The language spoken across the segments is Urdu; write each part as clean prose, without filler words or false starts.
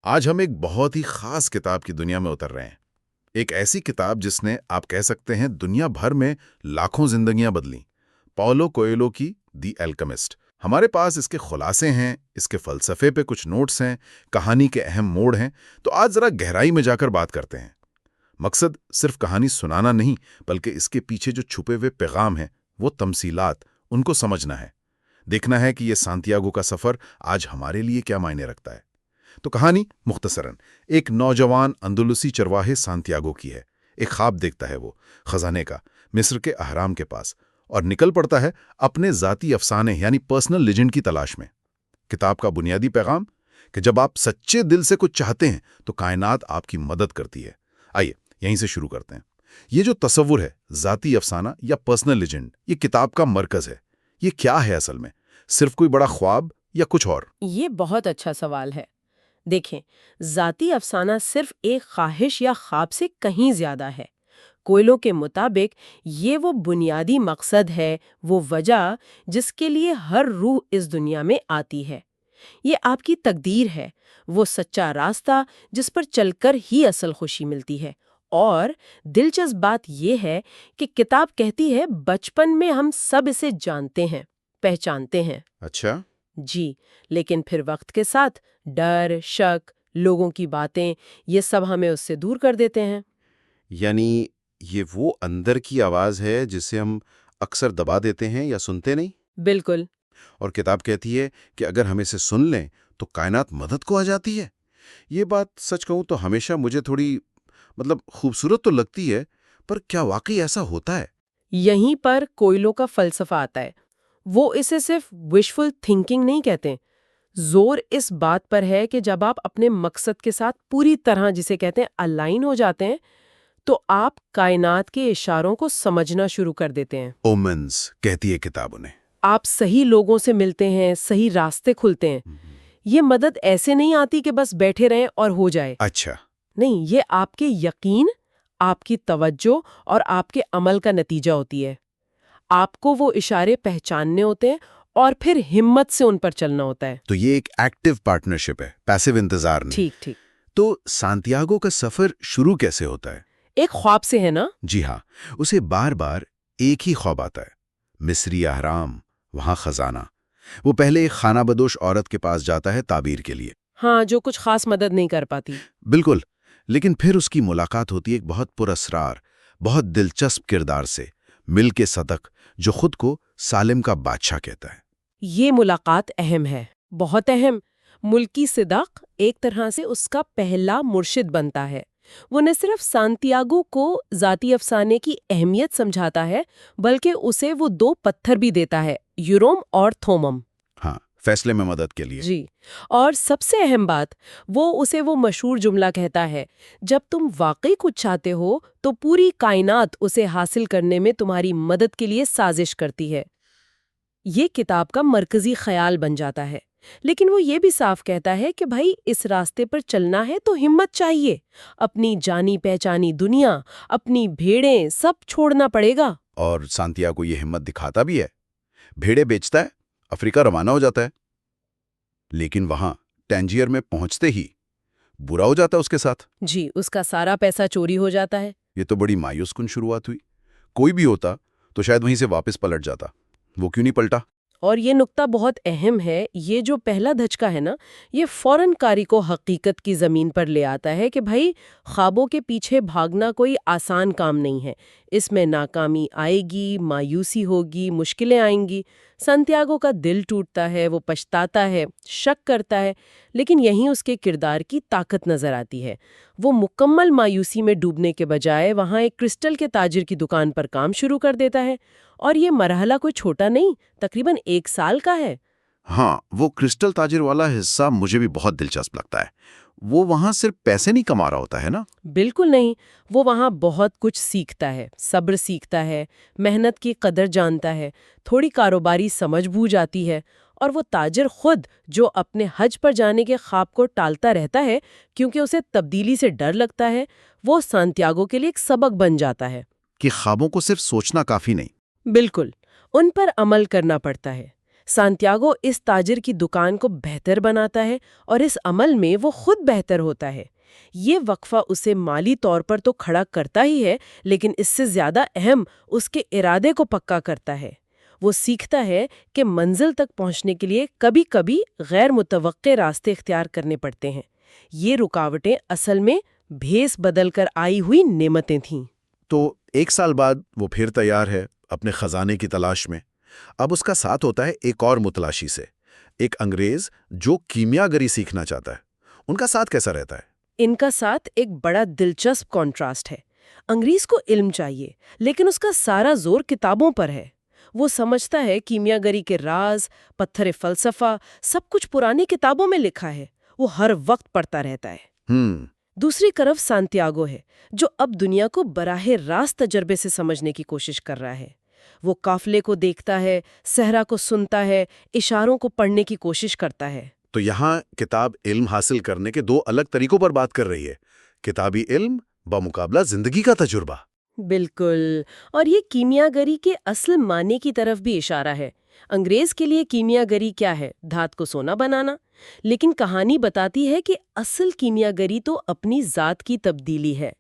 آج ہم ایک بہت ہی خاص کتاب کی دنیا میں اتر رہے ہیں۔ ایک ایسی کتاب جس نے آپ کہہ سکتے ہیں دنیا بھر میں لاکھوں زندگیاں بدلیں۔ پاولو کوئلو کی دی الکیمسٹ۔ ہمارے پاس اس کے خلاصے ہیں، اس کے فلسفے پہ کچھ نوٹس ہیں، کہانی کے اہم موڑ ہیں۔ تو آج ذرا گہرائی میں جا کر بات کرتے ہیں۔ مقصد صرف کہانی سنانا نہیں، بلکہ اس کے پیچھے جو چھپے ہوئے پیغام ہیں، وہ تمثیلات، ان کو سمجھنا ہے۔ دیکھنا ہے کہ یہ سانتیاگو کا سفر آج ہمارے لیے کیا معنی رکھتا ہے۔ تو کہانی مختصراً ایک نوجوان اندلسی چرواہے سانتیاگو کی ہے۔ ایک خواب دیکھتا ہے وہ خزانے کا، مصر کے اہرام کے پاس، اور نکل پڑتا ہے اپنے ذاتی افسانے یعنی پرسنل لیجنڈ کی تلاش میں۔ کتاب کا بنیادی پیغام کہ جب آپ سچے دل سے کچھ چاہتے ہیں تو کائنات آپ کی مدد کرتی ہے۔ آئیے یہیں سے شروع کرتے ہیں۔ یہ جو تصور ہے ذاتی افسانہ یا پرسنل لیجنڈ، یہ کتاب کا مرکز ہے۔ یہ کیا ہے اصل میں؟ صرف کوئی بڑا خواب یا کچھ اور؟ یہ بہت اچھا سوال ہے۔ دیکھیں، ذاتی افسانہ صرف ایک خواہش یا خواب سے کہیں زیادہ ہے۔ کوئلو کے مطابق یہ وہ بنیادی مقصد ہے، وہ وجہ جس کے لیے ہر روح اس دنیا میں آتی ہے۔ یہ آپ کی تقدیر ہے، وہ سچا راستہ جس پر چل کر ہی اصل خوشی ملتی ہے۔ اور دلچسپ بات یہ ہے کہ کتاب کہتی ہے بچپن میں ہم سب اسے جانتے ہیں، پہچانتے ہیں۔ اچھا، جی، لیکن پھر وقت کے ساتھ ڈر، شک، لوگوں کی باتیں، یہ سب ہمیں اس سے دور کر دیتے ہیں۔ یعنی یہ وہ اندر کی آواز ہے جسے ہم اکثر دبا دیتے ہیں یا سنتے نہیں؟ بالکل۔ اور کتاب کہتی ہے کہ اگر ہم اسے سن لیں تو کائنات مدد کو آ جاتی ہے۔ یہ بات سچ کہوں تو ہمیشہ مجھے تھوڑی خوبصورت تو لگتی ہے، پر کیا واقعی ایسا ہوتا ہے؟ یہیں پر کوئلو کا فلسفہ آتا ہے۔ وہ اسے صرف وشفل تھنکنگ نہیں کہتے، زور اس بات پر ہے کہ جب آپ اپنے مقصد کے ساتھ پوری طرح جسے کہتے ہیں الائن ہو جاتے ہیں تو آپ کائنات کے اشاروں کو سمجھنا شروع کر دیتے ہیں۔ اومنز کہتی ہے کتاب انہیں۔ آپ صحیح لوگوں سے ملتے ہیں، صحیح راستے کھلتے ہیں۔ یہ مدد ایسے نہیں آتی کہ بس بیٹھے رہیں اور ہو جائے۔ اچھا، نہیں، یہ آپ کے یقین، آپ کی توجہ اور آپ کے عمل کا نتیجہ ہوتی ہے۔ آپ کو وہ اشارے پہچاننے ہوتے ہیں اور پھر ہمت سے ان پر چلنا ہوتا ہے۔ تو یہ ایک ایکٹیو پارٹنرشپ ہے، پیسیو انتظار نہیں۔ ٹھیک ٹھیک۔ تو سانتیاگو کا سفر شروع کیسے ہوتا ہے؟ ایک خواب سے ہے نا؟ جی ہاں، اسے بار بار ایک ہی خواب آتا ہے، مصری اہرام، وہاں خزانہ۔ وہ پہلے ایک خانہ بدوش عورت کے پاس جاتا ہے تعبیر کے لیے۔ ہاں، جو کچھ خاص مدد نہیں کر پاتی۔ بالکل، لیکن پھر اس کی ملاقات ہوتی ہے ایک بہت پراسرار، بہت دلچسپ کردار سے، مل کے صدق، جو خود کو سالم کا بادشاہ کہتا ہے۔ یہ ملاقات اہم ہے، بہت اہم۔ ملکی صدق ایک طرح سے اس کا پہلا مرشد بنتا ہے۔ وہ نہ صرف سانتیاگو کو ذاتی افسانے کی اہمیت سمجھاتا ہے، بلکہ اسے وہ دو پتھر بھی دیتا ہے، یوروم اور تھومم۔ ہاں، فیصلے میں مدد کے لیے۔ جی، اور سب سے اہم بات، وہ اسے وہ مشہور جملہ کہتا ہے، جب تم واقعی کچھ چاہتے ہو تو پوری کائنات اسے حاصل کرنے میں تمہاری مدد کے لیے سازش کرتی ہے۔ یہ کتاب کا مرکزی خیال بن جاتا ہے، لیکن وہ یہ بھی صاف کہتا ہے کہ بھائی اس راستے پر چلنا ہے تو ہمت چاہیے، اپنی جانی پہچانی دنیا، اپنی بھیڑیں، سب چھوڑنا پڑے گا۔ اور سانتیاگو یہ ہمت دکھاتا بھی ہے، بھیڑے بیچتا ہے، افریقہ روانہ ہو جاتا ہے، لیکن وہاں ٹینجیر میں پہنچتے ہی برا ہو جاتا ہے اس کے ساتھ۔ جی، اس کا سارا پیسہ چوری ہو جاتا ہے۔ یہ تو بڑی مایوس کن شروعات ہوئی۔ کوئی بھی ہوتا تو شاید وہیں سے واپس پلٹ جاتا، وہ کیوں نہیں پلٹا؟ اور یہ نقطہ بہت اہم ہے، یہ جو پہلا دھچکا ہے نا، یہ فوراً قاری کو حقیقت کی زمین پر لے آتا ہے کہ بھائی خوابوں کے پیچھے بھاگنا کوئی آسان کام نہیں ہے، اس میں ناکامی آئے گی، مایوسی ہوگی، مشکلیں آئیں گی۔ سانتیاگو کا دل ٹوٹتا ہے، وہ پچھتاتا ہے، شک کرتا ہے، لیکن یہیں اس کے کردار کی طاقت نظر آتی ہے۔ وہ مکمل مایوسی میں ڈوبنے کے بجائے وہاں ایک کرسٹل کے تاجر کی دکان پر کام شروع کر دیتا ہے، اور یہ مرحلہ کوئی چھوٹا نہیں، تقریباً 1 سال کا ہے۔ ہاں، وہ کرسٹل تاجر والا حصہ مجھے بھی بہت دلچسپ لگتا ہے۔ وہ وہاں صرف پیسے نہیں کما رہا ہوتا ہے نا؟ بالکل نہیں، وہ وہاں بہت کچھ سیکھتا ہے، صبر سیکھتا ہے، محنت کی قدر جانتا ہے، تھوڑی کاروباری سمجھ بوجھ آتی ہے، اور وہ تاجر خود جو اپنے حج پر جانے کے خواب کو ٹالتا رہتا ہے کیونکہ اسے تبدیلی سے ڈر لگتا ہے، وہ سانتیاگو کے لیے ایک سبق بن جاتا ہے کہ خوابوں کو صرف سوچنا کافی نہیں۔ بالکل، ان پر عمل کرنا پڑتا ہے۔ سانتیاگو اس تاجر کی دکان کو بہتر بناتا ہے اور اس عمل میں وہ خود بہتر ہوتا ہے۔ یہ وقفہ اسے مالی طور پر تو کھڑا کرتا ہی ہے، لیکن اس سے زیادہ اہم اس کے ارادے کو پکا کرتا ہے۔ وہ سیکھتا ہے کہ منزل تک پہنچنے کے لیے کبھی کبھی غیر متوقع راستے اختیار کرنے پڑتے ہیں۔ یہ رکاوٹیں اصل میں بھیس بدل کر آئی ہوئی نعمتیں تھیں۔ تو 1 سال بعد وہ پھر تیار ہے اپنے خزانے کی تلاش میں۔ اب اس کا ساتھ ہوتا ہے ایک اور متلاشی سے، ایک انگریز جو کیمیا گری سیکھنا چاہتا ہے۔ ان کا ساتھ کیسا رہتا ہے؟ ان کا ساتھ ایک بڑا دلچسپ کنٹراسٹ ہے۔ انگریز کو علم چاہیے، لیکن اس کا سارا زور کتابوں پر ہے۔ وہ سمجھتا ہے کیمیا گری کے راز، پتھر فلسفہ، سب کچھ پرانی کتابوں میں لکھا ہے۔ وہ ہر وقت پڑھتا رہتا ہے۔ دوسری طرف سانتیاگو ہے، جو اب دنیا کو براہ راست تجربے سے سمجھنے کی کوشش کر رہا ہے۔ وہ قافلے کو دیکھتا ہے، صحرا کو سنتا ہے، اشاروں کو پڑھنے کی کوشش کرتا ہے۔ تو یہاں کتاب علم حاصل کرنے کے 2 الگ طریقوں پر بات کر رہی ہے، کتابی علم بمقابلہ زندگی کا تجربہ۔ بالکل، اور یہ کیمیا گری کے اصل معنی کی طرف بھی اشارہ ہے۔ انگریز کے لیے کیمیا گری کیا ہے؟ دھات کو سونا بنانا۔ لیکن کہانی بتاتی ہے کہ اصل کیمیا گری تو اپنی ذات کی تبدیلی ہے،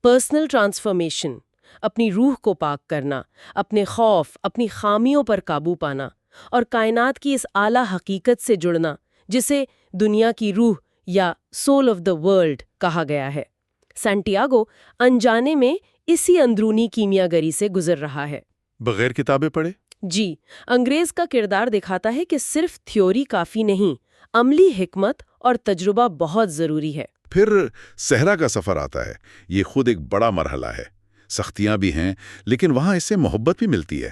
پرسنل ٹرانسفارمیشن، اپنی روح کو پاک کرنا، اپنے خوف، اپنی خامیوں پر قابو پانا، اور کائنات کی اس اعلیٰ حقیقت سے جڑنا جسے دنیا کی روح یا سول آف دا ورلڈ کہا گیا ہے۔ سانتیاگو انجانے میں اسی اندرونی کیمیا گری سے گزر رہا ہے۔ بغیر کتابیں پڑھے؟ جی، انگریز کا کردار دکھاتا ہے کہ صرف تھیوری کافی نہیں، عملی حکمت اور تجربہ بہت ضروری ہے۔ پھر صحرا کا سفر آتا ہے۔ یہ خود ایک بڑا مرحلہ ہے، سختیاں بھی ہیں، لیکن وہاں اس سے محبت بھی ملتی ہے۔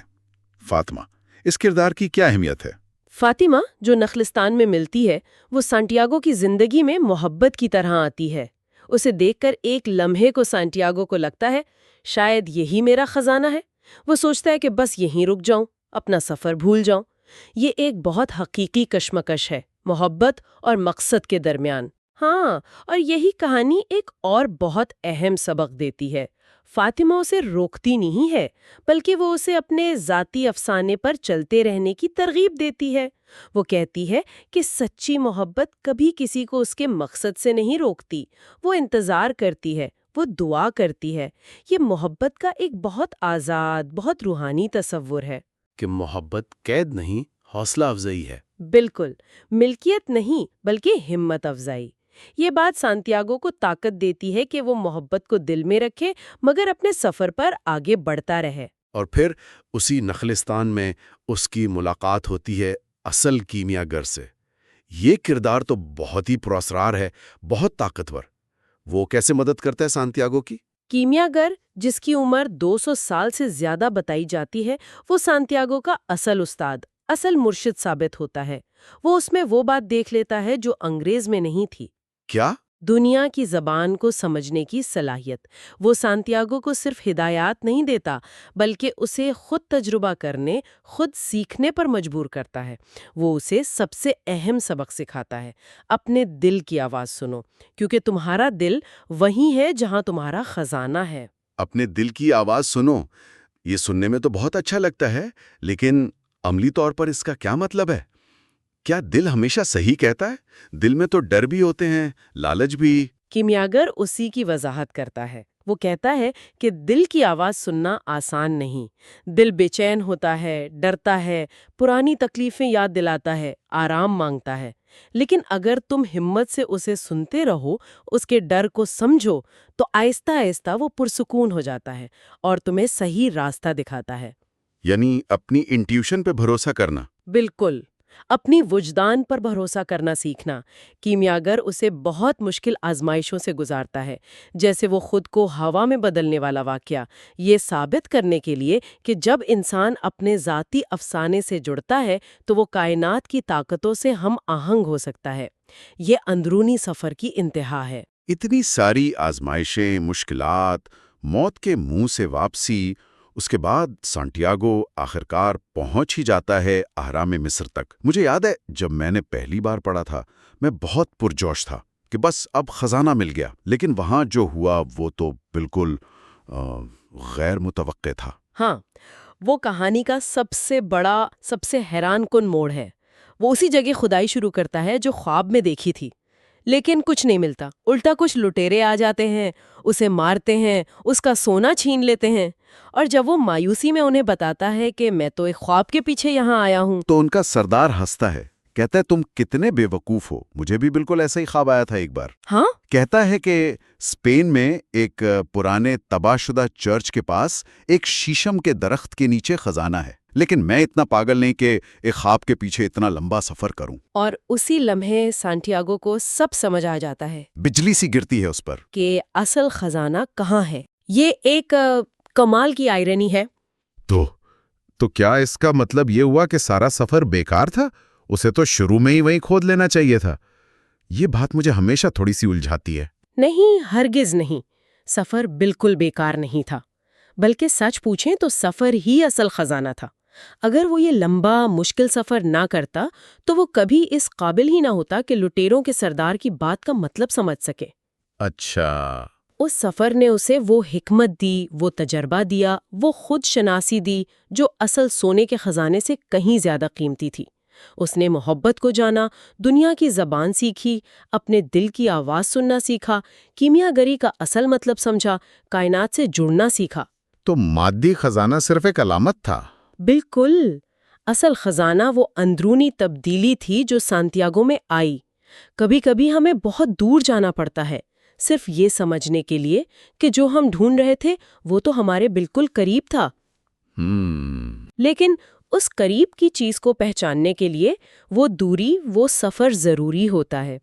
فاطمہ، اس کردار کی کیا اہمیت ہے؟ فاطمہ جو نخلستان میں ملتی ہے، وہ سانتیاگو کی زندگی میں محبت کی طرح آتی ہے۔ اسے دیکھ کر ایک لمحے کو سانتیاگو کو لگتا ہے شاید یہی میرا خزانہ ہے۔ وہ سوچتا ہے کہ بس یہیں رک جاؤں، اپنا سفر بھول جاؤں۔ یہ ایک بہت حقیقی کشمکش ہے، محبت اور مقصد کے درمیان۔ ہاں، اور یہی کہانی ایک اور بہت اہم سبق دیتی ہے۔ فاطمہ اسے روکتی نہیں ہے، بلکہ وہ اسے اپنے ذاتی افسانے پر چلتے رہنے کی ترغیب دیتی ہے۔ وہ کہتی ہے کہ سچی محبت کبھی کسی کو اس کے مقصد سے نہیں روکتی، وہ انتظار کرتی ہے، وہ دعا کرتی ہے۔ یہ محبت کا ایک بہت آزاد، بہت روحانی تصور ہے کہ محبت قید نہیں، حوصلہ افزائی ہے۔ بالکل، ملکیت نہیں بلکہ ہمت افزائی۔ یہ بات سانتیاگو کو طاقت دیتی ہے کہ وہ محبت کو دل میں رکھے مگر اپنے سفر پر آگے بڑھتا رہے۔ اور پھر اسی نخلستان میں اس کی ملاقات ہوتی ہے اصل کیمیا گر سے۔ یہ کردار تو بہت ہی پراسرار ہے، بہت طاقتور۔ وہ کیسے مدد کرتا ہے سانتیاگو کی؟ کیمیا گر، جس کی عمر 200 سال سے زیادہ بتائی جاتی ہے، وہ سانتیاگو کا اصل استاد، اصل مرشد ثابت ہوتا ہے۔ وہ اس میں وہ بات دیکھ لیتا ہے جو انگریز میں نہیں تھی۔ کیا؟ دنیا کی زبان کو سمجھنے کی صلاحیت۔ وہ سانتیاگو کو صرف ہدایات نہیں دیتا، بلکہ اسے خود تجربہ کرنے، خود سیکھنے پر مجبور کرتا ہے۔ وہ اسے سب سے اہم سبق سکھاتا ہے، اپنے دل کی آواز سنو، کیونکہ تمہارا دل وہی ہے جہاں تمہارا خزانہ ہے۔ اپنے دل کی آواز سنو، یہ سننے میں تو بہت اچھا لگتا ہے، لیکن عملی طور پر اس کا کیا مطلب ہے؟ کیا دل ہمیشہ صحیح کہتا ہے؟ دل میں تو ڈر بھی ہوتے ہیں، لالچ بھی۔ کیمیاگر اسی کی وضاحت کرتا ہے۔ وہ کہتا ہے کہ دل کی آواز سننا آسان نہیں۔ دل بے چین ہوتا ہے، ڈرتا ہے، پرانی تکلیفیں یاد دلاتا ہے، آرام مانگتا ہے۔ لیکن اگر تم ہمت سے اسے سنتے رہو، اس کے ڈر کو سمجھو، تو آہستہ آہستہ وہ پرسکون ہو جاتا ہے اور تمہیں صحیح راستہ دکھاتا ہے۔ یعنی اپنی انٹیوشن پہ بھروسہ کرنا۔ بالکل، اپنی وجدان پر بھروسہ کرنا سیکھنا۔ کیمیاگر اسے بہت مشکل آزمائشوں سے گزارتا ہے، جیسے وہ خود کو ہوا میں بدلنے والا واقعہ، یہ ثابت کرنے کے لیے کہ جب انسان اپنے ذاتی افسانے سے جڑتا ہے تو وہ کائنات کی طاقتوں سے ہم آہنگ ہو سکتا ہے۔ یہ اندرونی سفر کی انتہا ہے۔ اتنی ساری آزمائشیں، مشکلات، موت کے منہ سے واپسی، اس کے بعد سانتیاگو آخرکار پہنچ ہی جاتا ہے اہرام مصر تک۔ مجھے یاد ہے جب میں نے پہلی بار پڑھا تھا، میں بہت پرجوش تھا کہ بس اب خزانہ مل گیا، لیکن وہاں جو ہوا وہ تو بالکل غیر متوقع تھا۔ ہاں، وہ کہانی کا سب سے بڑا، سب سے حیران کن موڑ ہے۔ وہ اسی جگہ کھدائی شروع کرتا ہے جو خواب میں دیکھی تھی، لیکن کچھ نہیں ملتا، الٹا کچھ لٹیرے آ جاتے ہیں، اسے مارتے ہیں، اس کا سونا چھین لیتے ہیں، اور جب وہ مایوسی میں انہیں بتاتا ہے کہ میں تو ایک خواب کے پیچھے یہاں آیا ہوں۔ تو ان کا سردار ہنستا ہے، کہتا ہے تم کتنے بے وقوف ہو، مجھے بھی بالکل ایسا ہی خواب آیا تھا ایک بار۔ ہاں، کہتا ہے کہ اسپین میں ایک پرانے تباہ شدہ چرچ کے پاس ایک شیشم کے درخت کے نیچے خزانہ ہے، لیکن میں اتنا پاگل نہیں کہ ایک خواب کے پیچھے اتنا لمبا سفر کروں۔ اور اسی لمحے سانتیاگو کو سب سمجھ آ جاتا ہے بجلی سی گرتی ہے اس پر۔ کہ اصل خزانہ کہاں ہے۔ یہ ایک کمال کی آئرنی ہے۔ تو کیا اس کا مطلب یہ ہوا کہ سارا سفر بیکار تھا؟ اسے تو شروع میں ہی وہیں کھود لینا چاہیے تھا۔ یہ بات مجھے ہمیشہ تھوڑی سی الجھاتی ہے۔ نہیں، ہرگز نہیں، سفر بالکل بیکار نہیں تھا، بلکہ سچ پوچھیں تو سفر ہی اصل خزانہ تھا۔ اگر وہ یہ لمبا مشکل سفر نہ کرتا تو وہ کبھی اس قابل ہی نہ ہوتا کہ لٹیروں کے سردار کی بات کا مطلب سمجھ سکے۔ اچھا، اس سفر نے اسے وہ حکمت دی، وہ تجربہ دیا، وہ خود شناسی دی جو اصل سونے کے خزانے سے کہیں زیادہ قیمتی تھی۔ اس نے محبت کو جانا، دنیا کی زبان سیکھی، اپنے دل کی آواز سننا سیکھا، کیمیا گری کا اصل مطلب سمجھا، کائنات سے جڑنا سیکھا۔ تو مادی خزانہ صرف ایک علامت تھا؟ بالکل، اصل خزانہ وہ اندرونی تبدیلی تھی جو سانتیاگو میں آئی۔ کبھی کبھی ہمیں بہت دور جانا پڑتا ہے صرف یہ سمجھنے کے لیے کہ جو ہم ڈھونڈ رہے تھے وہ تو ہمارے بالکل قریب تھا۔ لیکن اس قریب کی چیز کو پہچاننے کے لیے وہ دوری، وہ سفر ضروری ہوتا ہے۔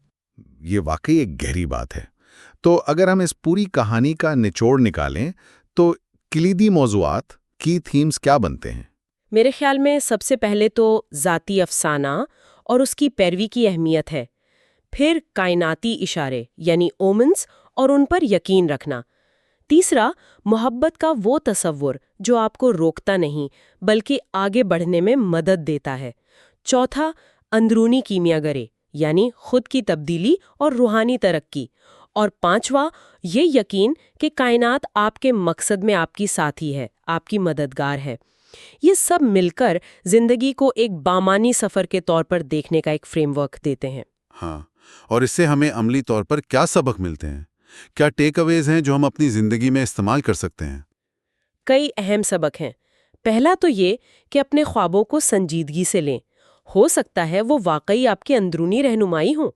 یہ واقعی ایک گہری بات ہے۔ تو اگر ہم اس پوری کہانی کا نچوڑ نکالیں تو کلیدی موضوعات، کی تھیمز کیا بنتے ہیں؟ میرے خیال میں سب سے پہلے تو ذاتی افسانہ اور اس کی پیروی کی اہمیت ہے، پھر کائناتی اشارے یعنی اومنز اور ان پر یقین رکھنا، تیسرا محبت کا وہ تصور جو آپ کو روکتا نہیں بلکہ آگے بڑھنے میں مدد دیتا ہے، چوتھا اندرونی کیمیا گرے یعنی خود کی تبدیلی اور روحانی ترقی، اور پانچواں یہ یقین کہ کائنات آپ کے مقصد میں آپ کی ساتھی ہے، آپ کی مددگار ہے۔ یہ سب مل کر زندگی کو ایک بامانی سفر کے طور پر دیکھنے کا ایک فریم ورک دیتے ہیں۔ ہاں، اور اس سے ہمیں عملی طور پر کیا سبق ملتے ہیں؟ کیا ٹیک اویز ہیں جو ہم اپنی زندگی میں استعمال کر سکتے ہیں؟ کئی اہم سبق ہیں۔ پہلا تو یہ کہ اپنے خوابوں کو سنجیدگی سے لیں، ہو سکتا ہے وہ واقعی آپ کی اندرونی رہنمائی ہوں۔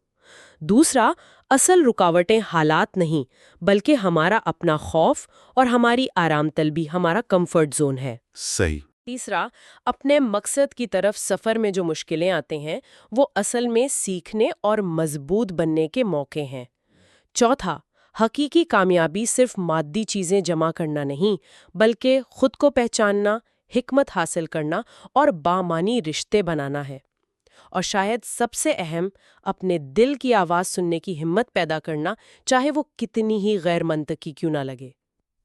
دوسرا، اصل رکاوٹیں حالات نہیں بلکہ ہمارا اپنا خوف اور ہماری آرام طلبی، ہمارا کمفرٹ زون ہے۔ صحیح۔ تیسرا، اپنے مقصد کی طرف سفر میں جو مشکلیں آتے ہیں وہ اصل میں سیکھنے اور مضبوط بننے کے موقع ہیں۔ چوتھا، حقیقی کامیابی صرف مادی چیزیں جمع کرنا نہیں بلکہ خود کو پہچاننا، حکمت حاصل کرنا اور بامانی رشتے بنانا ہے۔ اور شاید سب سے اہم، اپنے دل کی آواز سننے کی ہمت پیدا کرنا، چاہے وہ کتنی ہی غیر منطقی کیوں نہ لگے۔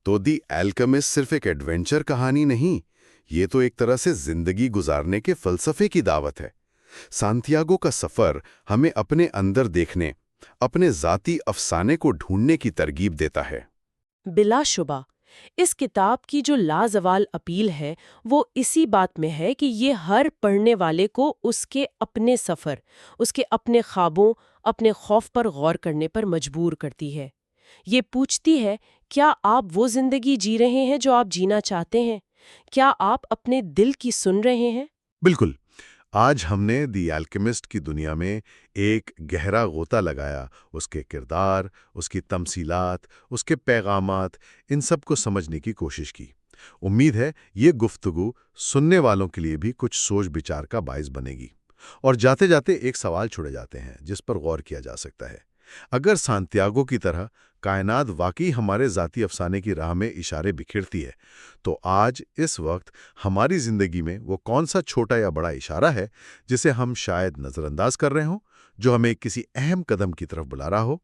تو دی الکیمسٹ صرف ایک ایڈونچر کہانی نہیں، یہ تو ایک طرح سے زندگی گزارنے کے فلسفے کی دعوت ہے۔ سانتیاگو کا سفر ہمیں اپنے اندر دیکھنے، اپنے ذاتی افسانے کو ڈھونڈنے کی ترغیب دیتا ہے۔ بلا شبہ اس کتاب کی جو لازوال اپیل ہے وہ اسی بات میں ہے کہ یہ ہر پڑھنے والے کو اس کے اپنے سفر، اس کے اپنے خوابوں، اپنے خوف پر غور کرنے پر مجبور کرتی ہے۔ یہ پوچھتی ہے، کیا آپ وہ زندگی جی رہے ہیں جو آپ جینا چاہتے ہیں؟ کیا آپ اپنے دل کی سن رہے ہیں؟ بالکل۔ آج ہم نے دی الکیمسٹ کی دنیا میں ایک گہرا غوطہ لگایا، اس کے کردار، اس کی تمثیلات، اس کے پیغامات، ان سب کو سمجھنے کی کوشش کی۔ امید ہے یہ گفتگو سننے والوں کے لیے بھی کچھ سوچ بچار کا باعث بنے گی۔ اور جاتے جاتے ایک سوال چھوڑے جاتے ہیں جس پر غور کیا جا سکتا ہے۔ اگر سانتیاگو کی طرح کائنات واقعی ہمارے ذاتی افسانے کی راہ میں اشارے بکھیرتی ہے، تو آج اس وقت ہماری زندگی میں وہ کون سا چھوٹا یا بڑا اشارہ ہے جسے ہم شاید نظر انداز کر رہے ہوں، جو ہمیں کسی اہم قدم کی طرف بلا رہا ہو؟